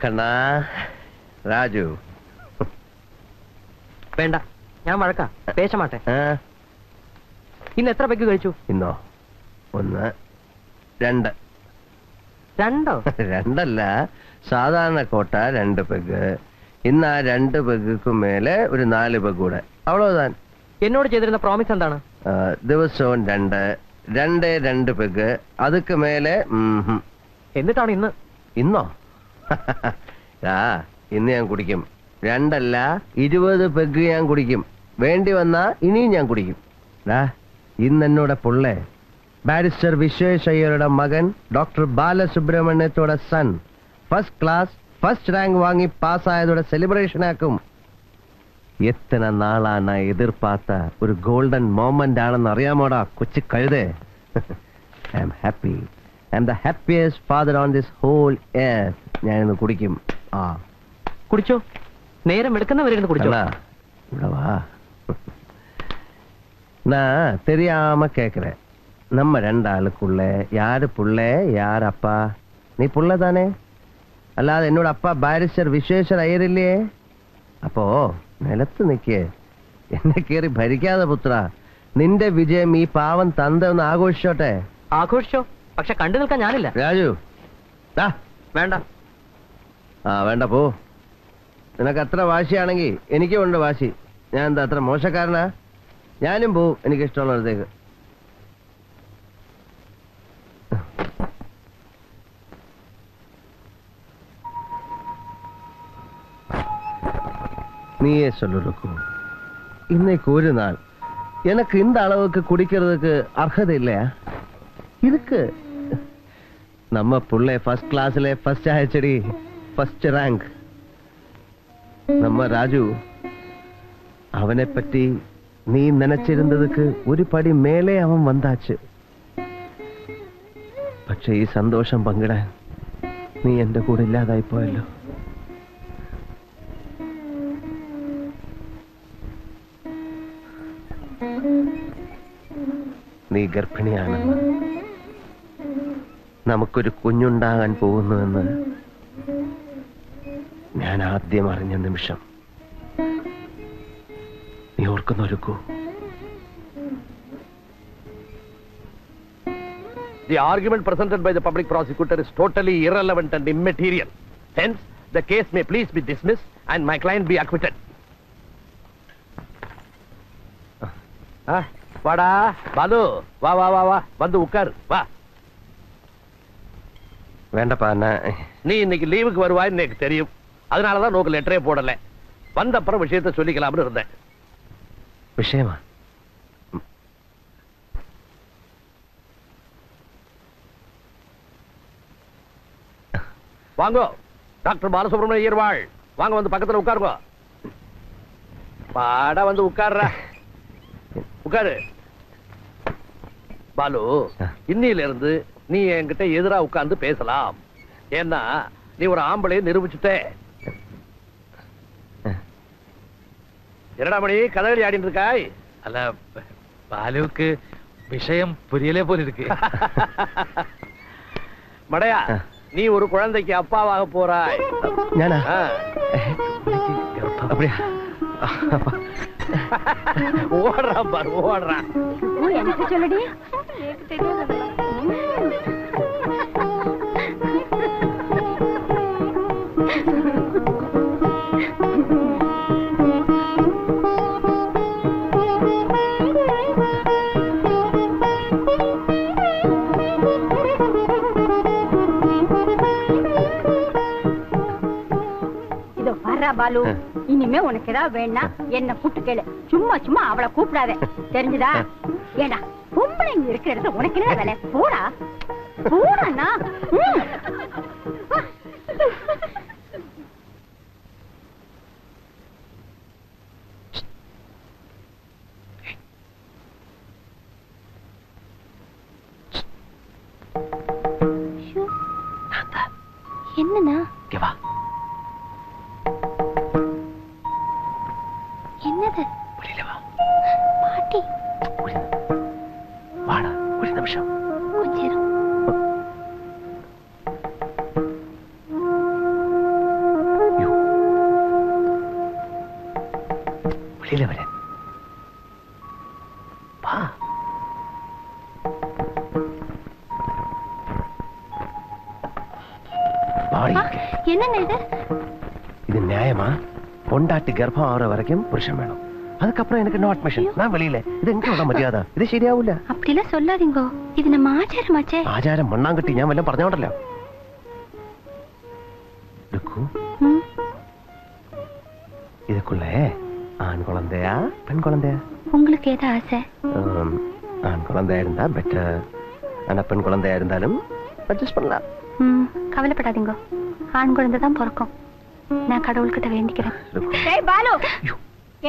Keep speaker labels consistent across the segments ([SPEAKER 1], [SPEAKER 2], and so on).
[SPEAKER 1] കണ്ണാ രാജു
[SPEAKER 2] വേണ്ട, ഞാൻ വഴക്കാം. പേശമാട്ടെ. ഇന്ന് എത്ര പെഗ് കഴിച്ചു?
[SPEAKER 1] ഇന്നോ 1 2.
[SPEAKER 2] 2
[SPEAKER 1] രണ്ടല്ല, സാധാരണ കോട്ട 2 പെഗ്. ഇന്ന് ആ 2 പെഗ്ഗു മേലെ ഒരു 4 പെഗ് കൂടെ. അവളോതാൻ.
[SPEAKER 2] എന്നോട് ചെയ്തിരുന്ന പ്രോമിസ് എന്താണ്?
[SPEAKER 1] ദിവസവും 2 പെഗ്. അതുക്ക് മേലെ.
[SPEAKER 2] എന്നിട്ടാണ്
[SPEAKER 1] ഇന്നോ? ഇന്ന് ഞാൻ കുടിക്കും. 2 അല്ല 20 പെഗ് ഞാൻ കുടിക്കും. വേണ്ടി വന്നാ ഇനിയും ഞാൻ കുടിക്കും. ഇന്ന് എന്നോട് പുള്ളേ ബാരിസ്റ്റർ വിശ്വേഷ് അയ്യരുടെ മകൻ ഡോക്ടർ ബാലസുബ്രഹ്മണ്യത്തോടെ son first class first rank വാങ്ങി പാസ്സായതോടെ സെലിബ്രേഷൻ ആക്കും. എത്ര നാളാണ് എതിർപ്പാത്ത ഒരു ഗോൾഡൻ മോമെന്റ് ആണെന്ന് അറിയാമോടാ കൊച്ചു കഴുതേ. I am happy. I am the happiest father on this whole earth. ഞാനിന്ന് കുടിക്കും.
[SPEAKER 2] കുടിച്ചോ, നേരം എടുക്കുന്നവരെ കുടിച്ചോ.
[SPEAKER 1] ഇവിടെ വാ. நான் தெரியாம கேக்குறேன். நம்ம 2 ஆளுக்குள்ள யாரு புள்ள யார் அப்பா? நீ புள்ள தானே? അല്ലാതെ എന്നോട് അപ്പ ബാരിസ്റ്റർ വിശ്വേശ്വർ അയ്യർ ഇല്ലേ? അപ്പോ നിലത്ത് നിൽക്കേ, എന്നെ കേറി ഭരിക്കാതെ പുത്ര. നിന്റെ വിജയം ഈ പാവം തന്ത ഒന്ന് ആഘോഷിച്ചോട്ടെ.
[SPEAKER 2] ആഘോഷിച്ചോ, പക്ഷെ കണ്ടു നിൽക്കാൻ ഞാനില്ല.
[SPEAKER 1] രാജു
[SPEAKER 2] വേണ്ട.
[SPEAKER 1] വേണ്ട, പോ. നിനക്ക് അത്ര വാശിയാണെങ്കിൽ എനിക്കും ഉണ്ട് വാശി. ഞാൻ എന്താ അത്ര മോശക്കാരനാ? ഞാനും പോവും എനിക്കിഷ്ടമുള്ളിടത്തേക്ക്. நீயே சொல்லு ருக்கு. இன்னைக்கு ஒரு நாள் எனக்கு இந்த அளவுக்கு குடிக்கிறதுக்கு அர்ஹதை இல்லையா? இதுக்கு நம்ம புள்ளை ஃபர்ஸ்ட் கிளாஸ்ல ஃபர்ஸ்ட் ஆயிடுச்சடி, ஃபர்ஸ்ட் ரேங்க். நம்ம ராஜு அவனை பற்றி நீ நினைச்சிருந்ததுக்கு ஒரு படி மேலே அவன் வந்தாச்சு. പക്ഷേ ഈ സന്തോഷം പങ്കിടാൻ നീ എന്റെ കൂടെ ഇല്ലാതായി പോയല്ലോ. നീ ഗർഭിണിയാണെന്ന്, നമുക്കൊരു കുഞ്ഞുണ്ടാകാൻ പോകുന്നുവെന്ന് ഞാൻ ആദ്യം അറിഞ്ഞ നിമിഷം നീ ഓർക്കുന്നൊരുക്കൂ.
[SPEAKER 3] The argument presented by the public prosecutor is totally irrelevant and immaterial. Hence, the case may please be dismissed and my client be acquitted. வாடா பாலு, வா வா வா வா, வந்து உட்காரு வா.
[SPEAKER 1] வேண்டப்பா,
[SPEAKER 3] நீ இன்னைக்கு லீவுக்கு வருவாய்ன்னு எனக்கு தெரியும். அதனாலதான் நோக்கு லெட்டரே போடல. வந்த அப்புறம் விஷயத்தை சொல்லிக்கலாம்னு இருந்தேன்.
[SPEAKER 1] விஷயமா?
[SPEAKER 3] வாங்கோ, டாக்டர் பாலசுப்ரமணிய ஐயர் வாழ். வாங்க, வந்து பக்கத்துல உட்காருங்க. பாடா வந்து உட்கார்ற. உட்காரு. பாலு, இன்னில இருந்து நீ என்கிட்ட எதிரா உட்கார்ந்து பேசலாம். ஏன்னா நீ ஒரு ஆம்பளையை நிரூபிச்சுட்ட. என்னடா மணி கதகளி ஆடிட்டு இருக்காய்?
[SPEAKER 4] அல்ல, பாலுவுக்கு விஷயம் புரியலே போல இருக்கு.
[SPEAKER 3] மடையா, நீ ஒரு குழந்தைக்கு அப்பாவாக போறாய்.
[SPEAKER 1] ஞானா? அப்படியா?
[SPEAKER 3] ஓடுறான் பாரு, ஓடுறான்.
[SPEAKER 5] எனக்கு சொல்லடி. பாலு, இனிமே உனக்கு ஏதாவது வேணா என்ன கூப்பிட்டு கேளு. சும்மா சும்மா அவளை கூப்பிடாத, தெரிஞ்சுதா? ஏண்டா பொம்பளைங்க இருக்கிற இடத்துல உனக்கு என்ன வேலை? போடா போடா. என்னண்ணா? என்னது? பாட்டி,
[SPEAKER 1] வாடா, ஒரு நிமிஷம்.
[SPEAKER 5] கொஞ்சம் என்னங்க இது?
[SPEAKER 1] இது நியாயமா? பொண்டாட்டி கர்ப்பம் ஆகிற வரைக்கும் புருஷன் வேணும், அதுக்கப்புறம் எனக்கு நோ அட்மிஷன், நான் வெளியில. இது எங்களோட மரியாதை, ഇത് ശരിയാവൂല.
[SPEAKER 5] அப்படிலாம் சொல்லாதீங்க, இது நம்ம ஆச்சாரமாச்சே.
[SPEAKER 1] ആചാരം മണ്ണാങ്കട്ടി ഞാൻ വല്ലതും പറഞ്ഞോണ്ടല്ലോ. இதுக்குள்ள ஆண் குழந்தையா பெண் குழந்தையா?
[SPEAKER 5] உங்களுக்கு ஏதா ஆசை?
[SPEAKER 1] ஆண் குழந்தையா இருந்தா பெட்டர், ஆனா பெண் குழந்தையா இருந்தாலும் அட்ஜஸ்ட் பண்ணலாம்.
[SPEAKER 5] கவலைப்படாதீங்க, ஆண் குழந்தை தான் பிறக்கும். நான் கடவுள்கிட்ட வேண்டிக்கிறேன். ஏய் பாலு,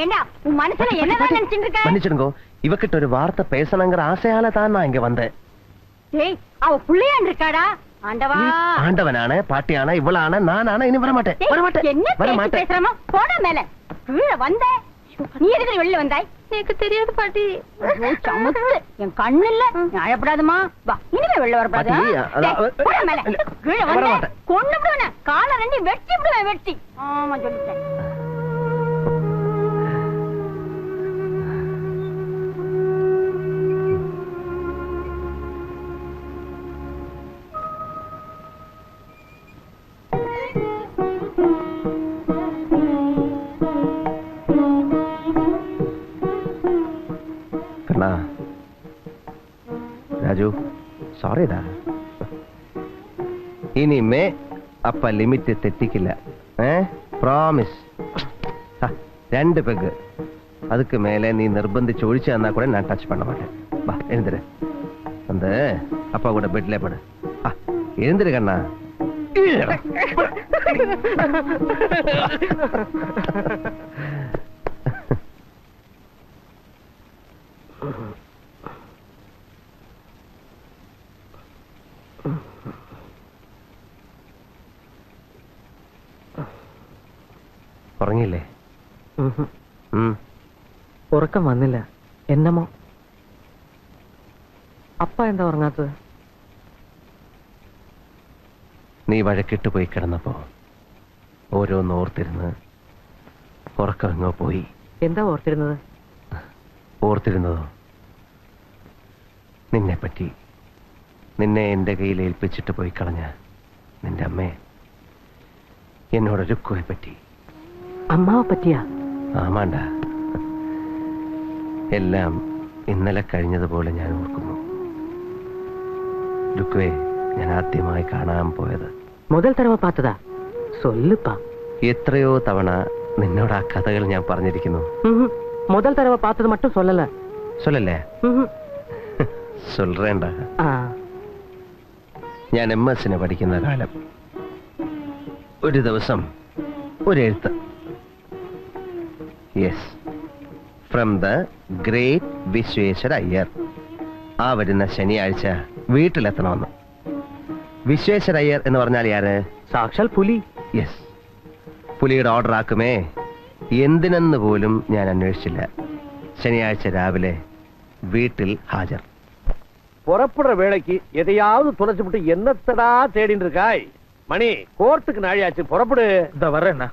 [SPEAKER 5] ஏண்டா உன் மனசுல என்னதான் நினைச்சிட்டு இருக்க?
[SPEAKER 1] மன்னிச்சிடுங்க, இவகிட்ட ஒரு வார்த்தை பேசணுங்கிற ஆசையால தான் நான் இங்க வந்தேன்.
[SPEAKER 5] ஏய் அவ புள்ளையான் இருக்காடா. ஆண்டவா,
[SPEAKER 1] ஆண்டவனான பாட்டியான இவளான நானான இனி வர மாட்டேன், வர மாட்டேன்,
[SPEAKER 5] என்ன
[SPEAKER 1] வர மாட்டேன்.
[SPEAKER 5] பேசுறமா? போடா மேல. கீழே வந்த நீ எதுக்கு வெளில வந்தாய்? எனக்கு தெரியாது பாட்டி. சமத்து என் கண்ணு இல்ல, அழப்படாதுமா. வா, இனிமே வெளில வரப்படாது. போடா மேல. கீழே வந்த கொண்டு விடுவேன், காலை ரெண்டி வெட்டி விடுவேன், வெட்டி. ஆமா சொல்லிட்டேன். രാജു, സോറിടാ. ഇനിമേ അപ്പ ലിമിറ്റ് തെറ്റിക്കില്ല, പ്രോമിസ്. 2 പെഗ്, அதுக்கு மேலே நீ நிர்பந்திச்சு ஒழிச்சு தந்தா கூட நான் டச் பண்ண மாட்டேன். வா எழுந்துரு, அந்த அப்பா கூட பெட்ல படு. எழுந்துரு கண்ணா. ഉറങ്ങിയില്ലേ?
[SPEAKER 2] ഉറക്കം വന്നില്ല. എന്നമോ അപ്പ എന്താ ഉറങ്ങാത്തത്?
[SPEAKER 1] നീ വഴക്കിട്ട് പോയി കിടന്നപ്പോ ഓരോന്ന് ഓർത്തിരുന്ന് ഉറക്കങ്ങോ പോയി.
[SPEAKER 2] എന്താ ഓർത്തിരുന്നത്?
[SPEAKER 1] ഓർത്തിരുന്നതോ നിന്നെപ്പറ്റി, നിന്നെ എന്റെ കയ്യിൽ ഏൽപ്പിച്ചിട്ട് പോയി കളഞ്ഞ നിന്റെ അമ്മയെ, എന്നോട് രുക്കുവെ പറ്റി.
[SPEAKER 2] അമ്മാവെ പറ്റിയാ?
[SPEAKER 1] ആമാണ്ട, എല്ലാം ഇന്നലെ കഴിഞ്ഞതുപോലെ ഞാൻ ഓർക്കുന്നു. രുക്കുവെ ഞാൻ ആദ്യമായി കാണാൻ പോയത്
[SPEAKER 2] മുതൽ തടവ പാത്തതാ? സൊല്ലുപ്പാ.
[SPEAKER 1] എത്രയോ തവണ നിന്നോട് ആ കഥകൾ ഞാൻ പറഞ്ഞിരിക്കുന്നു.
[SPEAKER 2] മുതൽ തടവ പാത്തത് മറ്റും സൊല്ലല.
[SPEAKER 1] സൊല്ലല്ലേ? സൊല്ലേണ്ട. ഞാൻ MS പഠിക്കുന്ന കാലം ഒരു ദിവസം ഒരു എഴുത്ത്, yes, from the great Vishweshwara Iyer. ആ വരുന്ന ശനിയാഴ്ച വീട്ടിലെത്തണമെന്ന്. വിശ്വേശ്വര അയ്യർ എന്ന് പറഞ്ഞാൽ ആര്?
[SPEAKER 2] സാക്ഷാൽ പുലി.
[SPEAKER 1] യെസ്, പുലിയുടെ ഓർഡർ ആക്കുമേ. എന്തിനെന്ന് പോലും ഞാൻ അന്വേഷിച്ചില്ല. ശനിയാഴ്ച രാവിലെ വീട്ടിൽ ഹാജർ.
[SPEAKER 3] புறப்படுற வேலைக்கு எதையாவது துளைச்சுட்டு என்னத்தடா தேடிட்டு இருக்காய்? மணி, கோர்ட்டுக்கு நாழியாச்சு, புறப்படு.
[SPEAKER 4] இந்த வர்றேன்.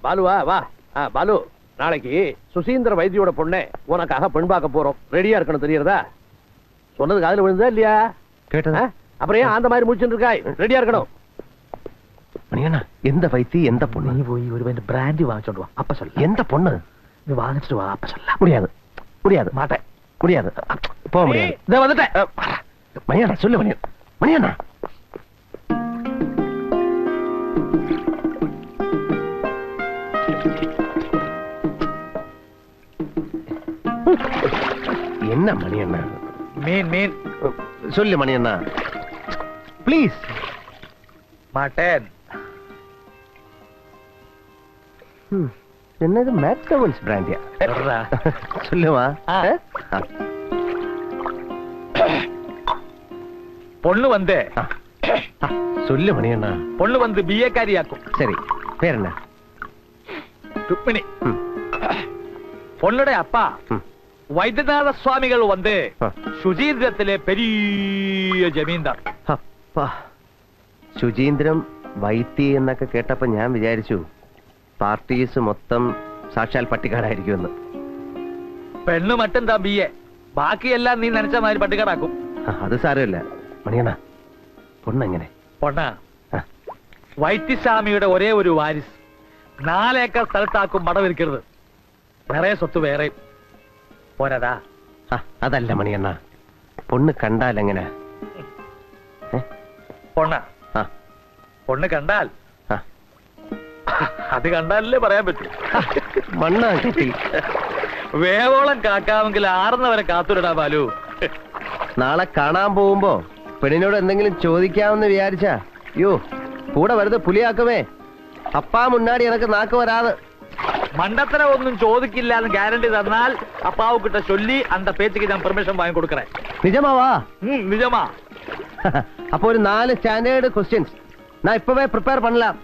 [SPEAKER 3] பாலுவா, வா. பாலு, நாளைக்கு சுசீந்திர வைத்தியோட பொண்ணே உனக்காக பெண் பார்க்க போறோம். ரெடியா இருக்கணும், தெரியறதா? சொன்னது காதுல விழுந்தா இல்லையா?
[SPEAKER 1] கேட்டதா?
[SPEAKER 3] அப்புறம் ஏன் அந்த மாதிரி முடிச்சுட்டு இருக்காய்? ரெடியா இருக்கணும்.
[SPEAKER 1] மணியண்ணா, எந்த வைத்தி எந்த பொண்ணு?
[SPEAKER 4] நீ போய் ஒரு வேண்டிய பிராண்டி வாங்கிட்டு வா, அப்ப சொல்ல.
[SPEAKER 1] எந்த பொண்ணு?
[SPEAKER 4] நீ வாங்கிட்டு வா, அப்ப சொல்ல.
[SPEAKER 1] முடியாது, முடியாது, மாட்டேன், முடியாது, போக முடியாது.
[SPEAKER 3] இத வந்துட்டேன்.
[SPEAKER 1] மணியண்ணா சொல்லு. மணியண்ணா, என்ன மணியண்ணா?
[SPEAKER 4] மீன்
[SPEAKER 1] சொல்லு மணியண்ணா, ப்ளீஸ்.
[SPEAKER 4] மாட்டேன்.
[SPEAKER 1] என்னது மேக்டவல்ஸ் பிராண்டியா?
[SPEAKER 4] சொல்றா.
[SPEAKER 1] சொல்லுவா.
[SPEAKER 4] பொண்ணு வந்து
[SPEAKER 1] சொல்லு மணியண்ணா.
[SPEAKER 4] பொண்ணு வந்து BA காரியாக்கும்.
[SPEAKER 1] சரி, பேர் என்ன?
[SPEAKER 4] ருக்மிணி. பொண்ணுடைய அப்பா வைத்தியநாத சுவாமிகள் வந்து சுஜீந்திரத்திலே பெரிய ജമീന്ദാർ.
[SPEAKER 1] അപ്പാ, ശുചീന്ദ്രം വൈത്തി എന്നൊക്കെ കേട്ടപ്പോ ഞാൻ വിചാരിച്ചു പാർട്ടീസ് മൊത്തം സാക്ഷാൽ പട്ടിക്കാടായിരിക്കുമെന്ന്.
[SPEAKER 4] പെണ്ണ് മറ്റും താ BA, ബാക്കിയെല്ലാം നീ നനച്ച മാതിരി പട്ടിക്കാടാക്കും.
[SPEAKER 1] അത് സാരമില്ല മണിയണ്ണ. പൊണ്ണെങ്ങനെ?
[SPEAKER 4] പൊണ്ണ വൈദ്യസ്വാമിയുടെ ഒരേ ഒരു വാരിസ് 4 ഏക്കർ സ്ഥലത്താക്കും മടവിരിക്കരുത്. നിറയെ സ്വത്ത് വേറെ പോരാതാ.
[SPEAKER 1] അതല്ല മണിയണ്ണ, പൊണ്ണ് കണ്ടാലെങ്ങനെ?
[SPEAKER 4] പൊണ്ണ
[SPEAKER 1] ആ,
[SPEAKER 4] പൊണ്ണ് കണ്ടാൽ
[SPEAKER 1] ആ.
[SPEAKER 4] അത് കണ്ടാലല്ലേ പറയാൻ പറ്റൂ.
[SPEAKER 1] മണ്ണ കിട്ടി.
[SPEAKER 4] വേവോളം കാക്കാമെങ്കിൽ ആറുന്നവരെ കാത്തുവിടാ ബാലു.
[SPEAKER 1] നാളെ കാണാൻ പോകുമ്പോ പെണ്ണിനോട് എന്തെങ്കിലും ചോദിക്കാമെന്ന് വിചാരിച്ചാ യോ കൂടെ വെറുതെ പുലിയാക്കുമേ. അപ്പാ മുന്നാടി എനക്ക് നാക്ക് വരാതെ.
[SPEAKER 4] മണ്ടത്തര ഒന്നും ചോദിക്കില്ല എന്ന് ഗ്യാരണ്ടി തന്നാൽ അപ്പാവ് കിട്ട ചൊല്ലി അന്ത പേച്ചയ്ക്ക് ഞാൻ പെർമിഷൻ വാങ്ങി കൊടുക്കറേ.
[SPEAKER 1] നിജമാവാ?
[SPEAKER 4] നിജമാ.
[SPEAKER 1] അപ്പൊ ഒരു 4 സ്റ്റാൻഡേർഡ് ക്വസ്റ്റ്യൻസ് நான் இப்பவே ப்ரிப்பேர் பண்ணலாம்.